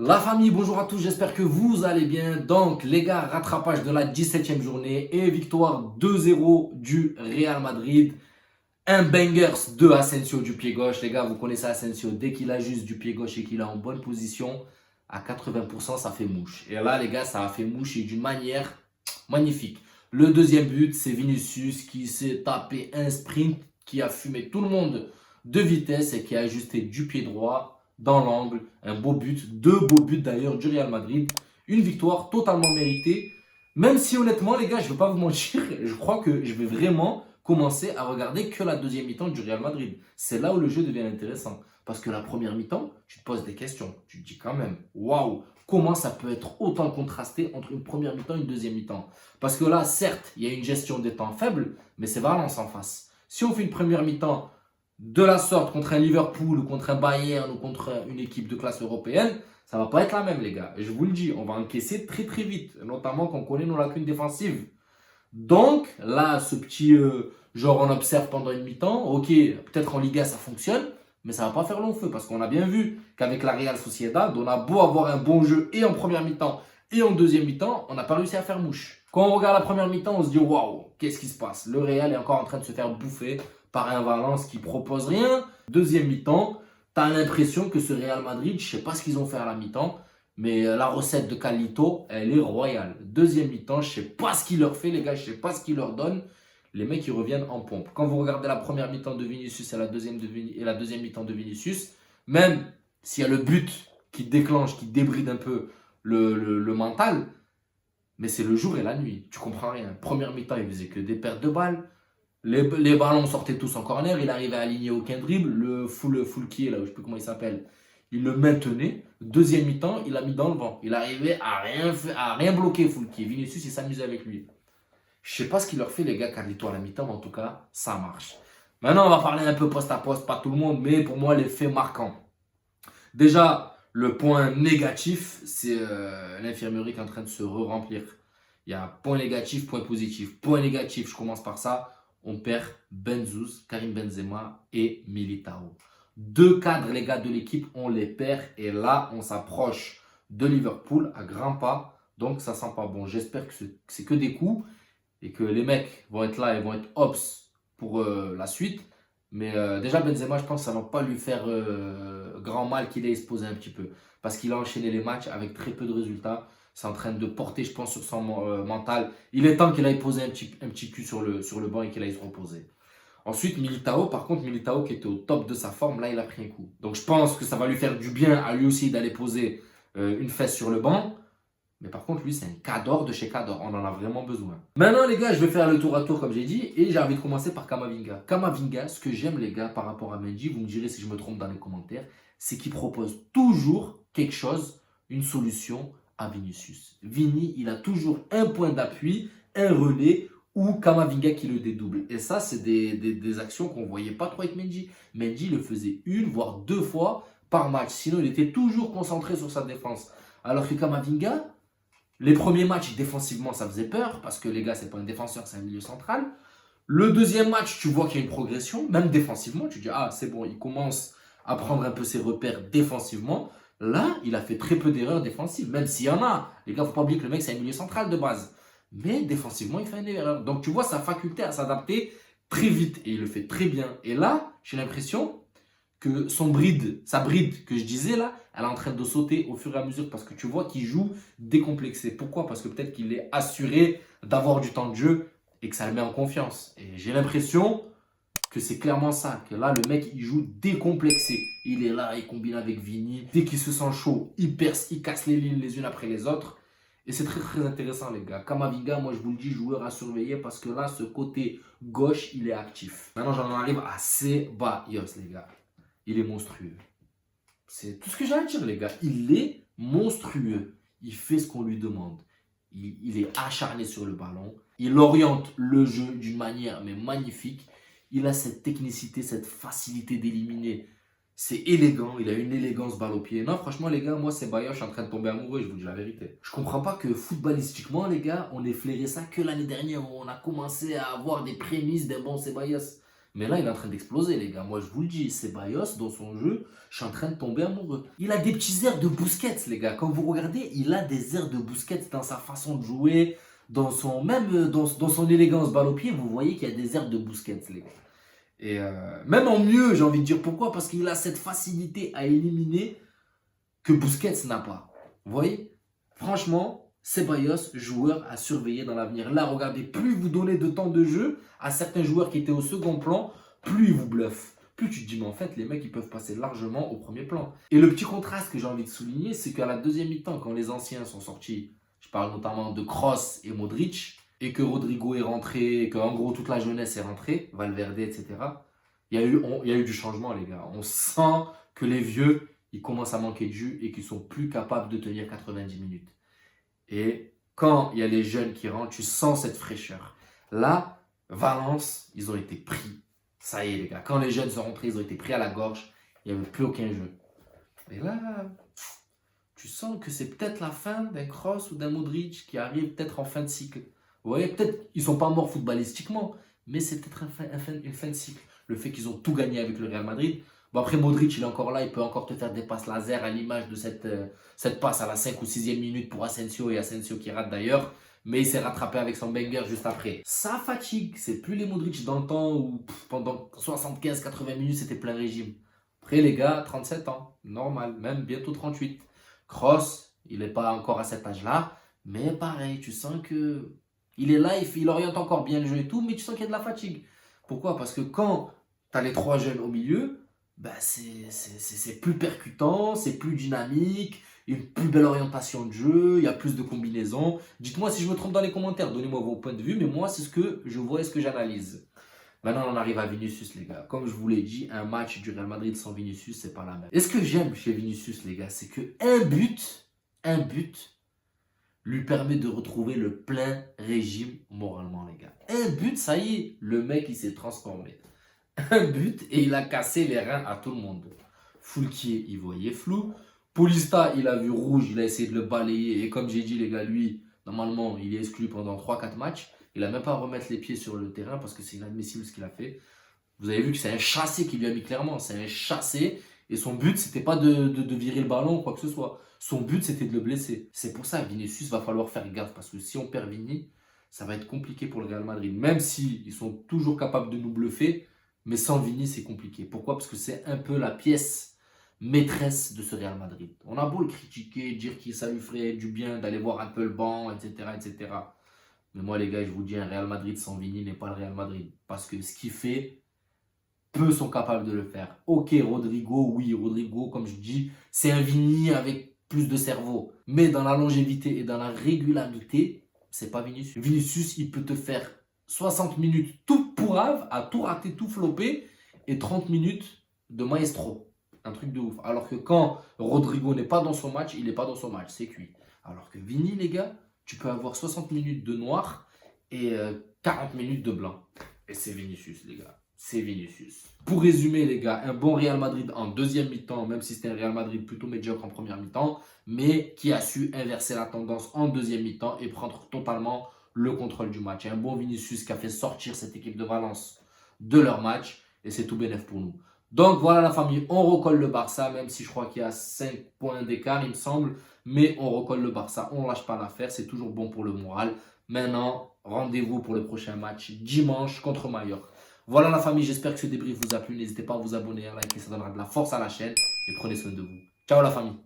La famille, bonjour à tous, j'espère que vous allez bien. Donc les gars, rattrapage de la 17e journée et victoire 2-0 du Real Madrid. Un bangers de Asensio du pied gauche. Les gars, vous connaissez Asensio, dès qu'il a juste du pied gauche et qu'il est en bonne position, à 80% ça fait mouche. Et là les gars, ça a fait mouche et d'une manière magnifique. Le deuxième but, c'est Vinicius qui s'est tapé un sprint, qui a fumé tout le monde de vitesse et qui a ajusté du pied droit dans l'angle. Un beau but, deux beaux buts d'ailleurs du Real Madrid. Une victoire totalement méritée. Même si honnêtement les gars, je ne vais pas vous mentir, je crois que je vais vraiment commencer à regarder que la deuxième mi-temps du Real Madrid. C'est là où le jeu devient intéressant. Parce que la première mi-temps, tu te poses des questions. Tu te dis quand même, waouh, comment ça peut être autant contrasté entre une première mi-temps et une deuxième mi-temps. Parce que là, certes, il y a une gestion des temps faible, mais c'est Valence en face. Si on fait une première mi-temps de la sorte contre un Liverpool ou contre un Bayern ou contre une équipe de classe européenne, ça va pas être la même les gars. Et je vous le dis, on va encaisser très très vite, notamment quand on connaît nos lacunes défensives. Donc là, ce petit genre on observe pendant une mi-temps, ok, peut-être en Liga ça fonctionne, mais ça va pas faire long feu parce qu'on a bien vu qu'avec la Real Sociedad, on a beau avoir un bon jeu et en première mi-temps et en deuxième mi-temps, on n'a pas réussi à faire mouche. Quand on regarde la première mi-temps, on se dit waouh, qu'est-ce qui se passe? Le Real est encore en train de se faire bouffer par un Valence qui propose rien. Deuxième mi-temps, tu as l'impression que ce Real Madrid, je sais pas ce qu'ils ont fait à la mi-temps, mais la recette de Calito, elle est royale. Deuxième mi-temps, je sais pas ce qu'il leur fait, les gars, je sais pas ce qu'il leur donne. Les mecs, ils reviennent en pompe. Quand vous regardez la première mi-temps de Vinicius et la deuxième mi-temps de Vinicius, même s'il y a le but qui déclenche, qui débride un peu le mental, mais c'est le jour et la nuit. Tu comprends rien. Première mi-temps, il faisait que des pertes de balles. Les ballons sortaient tous en corner. Il arrivait à aligner aucun dribble. Le full qui est là, je ne sais plus comment il s'appelle. Il le maintenait. Deuxième mi-temps, il l'a mis dans le vent. Il arrivait à rien bloquer Foulquier. Vinicius, il s'amusait avec lui. Je sais pas ce qu'il leur fait, les gars, Carlito à la mi-temps, mais en tout cas, ça marche. Maintenant, on va parler un peu poste à poste, pas tout le monde, mais pour moi, les faits marquants. Déjà, le point négatif, c'est l'infirmerie qui est en train de se re-remplir. Il y a point négatif, point positif. Point négatif, je commence par ça. On perd Benzouz, Karim Benzema et Militao. Deux cadres, les gars de l'équipe, on les perd. Et là, on s'approche de Liverpool à grands pas. Donc, ça sent pas bon. J'espère que c'est que des coups et que les mecs vont être là et vont être ops pour la suite. Mais déjà, Benzema, je pense que ça ne va pas lui faire grand mal qu'il ait exposé un petit peu. Parce qu'il a enchaîné les matchs avec très peu de résultats. C'est en train de porter, je pense, sur son mental. Il est temps qu'il aille poser un petit cul sur le banc et qu'il aille se reposer. Ensuite, Militao, par contre, Militao qui était au top de sa forme, là, il a pris un coup. Donc, je pense que ça va lui faire du bien à lui aussi d'aller poser une fesse sur le banc. Mais par contre, lui, c'est un cador de chez Cador. On en a vraiment besoin. Maintenant, les gars, je vais faire le tour à tour, comme j'ai dit. Et j'ai envie de commencer par Kamavinga. Kamavinga, ce que j'aime, les gars, par rapport à Mendy, vous me direz si je me trompe dans les commentaires, c'est qu'il propose toujours quelque chose, une solution à Vinicius. Vini, il a toujours un point d'appui, un relais ou Kamavinga qui le dédouble. Et ça, c'est des actions qu'on ne voyait pas trop avec Mendy. Mendy le faisait une, voire deux fois par match. Sinon, il était toujours concentré sur sa défense. Alors que Kamavinga, les premiers matchs, défensivement, ça faisait peur parce que les gars, c'est pas un défenseur, c'est un milieu central. Le deuxième match, tu vois qu'il y a une progression, même défensivement. Tu dis, ah, c'est bon, il commence à prendre un peu ses repères défensivement. Là, il a fait très peu d'erreurs défensives, même s'il y en a. Les gars, faut pas oublier que le mec, c'est un milieu central de base. Mais défensivement, il fait une erreur. Donc, tu vois sa faculté à s'adapter très vite et il le fait très bien. Et là, j'ai l'impression que sa bride que je disais là, elle est en train de sauter au fur et à mesure parce que tu vois qu'il joue décomplexé. Pourquoi? Parce que peut-être qu'il est assuré d'avoir du temps de jeu et que ça le met en confiance. Et j'ai l'impression que c'est clairement ça, que là le mec il joue décomplexé. Il est là, il combine avec Vini. Dès qu'il se sent chaud, il perce, il casse les lignes les unes après les autres. Et c'est très très intéressant les gars. Kamavinga, moi je vous le dis, joueur à surveiller parce que là ce côté gauche il est actif. Maintenant j'en arrive à Ceballos les gars. Il est monstrueux. C'est tout ce que j'ai à dire, les gars. Il est monstrueux. Il fait ce qu'on lui demande. Il est acharné sur le ballon. Il oriente le jeu d'une manière mais magnifique. Il a cette technicité, cette facilité d'éliminer. C'est élégant. Il a une élégance balle au pied. Non, franchement, les gars, moi, c'est Bayer. Je suis en train de tomber amoureux. Je vous dis la vérité. Je comprends pas que footballistiquement, les gars, on ait flairé ça que l'année dernière où on a commencé à avoir des prémices d'un bon Ceballos. Mais là, il est en train d'exploser, les gars. Moi, je vous le dis, Ceballos, dans son jeu, je suis en train de tomber amoureux. Il a des petits airs de Busquets, les gars. Quand vous regardez, il a des airs de Busquets dans sa façon de jouer, dans son élégance balle au pied. Vous voyez qu'il y a des airs de Busquets, les gars. Et même en mieux, j'ai envie de dire pourquoi. Parce qu'il a cette facilité à éliminer que Busquets n'a pas. Vous voyez? Franchement, Ceballos, joueur à surveiller dans l'avenir. Là, regardez, plus vous donnez de temps de jeu à certains joueurs qui étaient au second plan, plus ils vous bluffent. Plus tu te dis, mais en fait, les mecs, ils peuvent passer largement au premier plan. Et le petit contraste que j'ai envie de souligner, c'est qu'à la deuxième mi-temps, quand les anciens sont sortis, je parle notamment de Kroos et Modric, et que Rodrigo est rentré, et qu'en gros, toute la jeunesse est rentrée, Valverde, etc., il y a eu du changement, les gars. On sent que les vieux, ils commencent à manquer de jus et qu'ils sont plus capables de tenir 90 minutes. Et quand il y a les jeunes qui rentrent, tu sens cette fraîcheur. Là, Valence, ils ont été pris. Ça y est, les gars. Quand les jeunes sont rentrés, ils ont été pris à la gorge. Il n'y avait plus aucun jeu. Et là, tu sens que c'est peut-être la fin d'un Kroos ou d'un Modric qui arrive peut-être en fin de cycle. Vous voyez, peut-être ils ne sont pas morts footballistiquement, mais c'est peut-être une fin de cycle. Le fait qu'ils ont tout gagné avec le Real Madrid. Bon, après, Modric, il est encore là, il peut encore te faire des passes laser à l'image de cette passe à la 5 ou 6e minute pour Asensio, et Asensio qui rate d'ailleurs, mais il s'est rattrapé avec son banger juste après. Ça fatigue, c'est plus les Modric dans le temps où pendant 75-80 minutes c'était plein régime. Après les gars, 37 ans, normal, même bientôt 38. Kroos, il n'est pas encore à cet âge-là, mais pareil, tu sens que il est là, il oriente encore bien le jeu et tout, mais tu sens qu'il y a de la fatigue. Pourquoi? Parce que quand tu as les trois jeunes au milieu, bah c'est plus percutant, c'est plus dynamique, une plus belle orientation de jeu, il y a plus de combinaisons. Dites-moi si je me trompe dans les commentaires, donnez-moi vos points de vue, mais moi c'est ce que je vois et ce que j'analyse. Maintenant on arrive à Vinicius, les gars. Comme je vous l'ai dit, un match du Real Madrid sans Vinicius, c'est pas la même. Et ce que j'aime chez Vinicius, les gars, c'est que un but lui permet de retrouver le plein régime moralement, les gars. Un but, ça y est, le mec il s'est transformé. Un but et il a cassé les reins à tout le monde. Foulquier, il voyait flou. Paulista, il a vu rouge, il a essayé de le balayer. Et comme j'ai dit, les gars, lui, normalement, il est exclu pendant 3-4 matchs. Il n'a même pas à remettre les pieds sur le terrain parce que c'est inadmissible ce qu'il a fait. Vous avez vu que c'est un chassé qui lui a mis clairement. C'est un chassé. Et son but, c'était pas de virer le ballon ou quoi que ce soit. Son but, c'était de le blesser. C'est pour ça, Vinicius, va falloir faire gaffe. Parce que si on perd Vini, ça va être compliqué pour le Real Madrid. Même s'ils sont toujours capables de nous bluffer. Mais sans Vini, c'est compliqué. Pourquoi? Parce que c'est un peu la pièce maîtresse de ce Real Madrid. On a beau le critiquer, dire que ça lui ferait du bien d'aller voir un peu le banc, etc., etc. Mais moi, les gars, je vous dis, un Real Madrid sans Vini n'est pas le Real Madrid. Parce que ce qu'il fait, peu sont capables de le faire. Ok, Rodrigo, oui, Rodrigo, comme je dis, c'est un Vini avec plus de cerveau. Mais dans la longévité et dans la régularité, c'est pas Vinicius. Vinicius, il peut te faire 60 minutes tout pourrave, à tout rater, tout flopper, et 30 minutes de maestro. Un truc de ouf. Alors que quand Rodrigo n'est pas dans son match, il n'est pas dans son match, c'est cuit. Alors que Vini, les gars, tu peux avoir 60 minutes de noir et 40 minutes de blanc. Et c'est Vinicius, les gars. C'est Vinicius. Pour résumer, les gars, un bon Real Madrid en deuxième mi-temps, même si c'était un Real Madrid plutôt médiocre en première mi-temps, mais qui a su inverser la tendance en deuxième mi-temps et prendre totalement le contrôle du match. Et un bon Vinicius qui a fait sortir cette équipe de Valence de leur match. Et c'est tout bénef pour nous. Donc voilà la famille, on recolle le Barça, même si je crois qu'il y a 5 points d'écart, il me semble. Mais on recolle le Barça, on ne lâche pas l'affaire, c'est toujours bon pour le moral. Maintenant, rendez-vous pour le prochain match dimanche contre Mallorca. Voilà la famille, j'espère que ce débrief vous a plu. N'hésitez pas à vous abonner, à liker, ça donnera de la force à la chaîne. Et prenez soin de vous. Ciao la famille.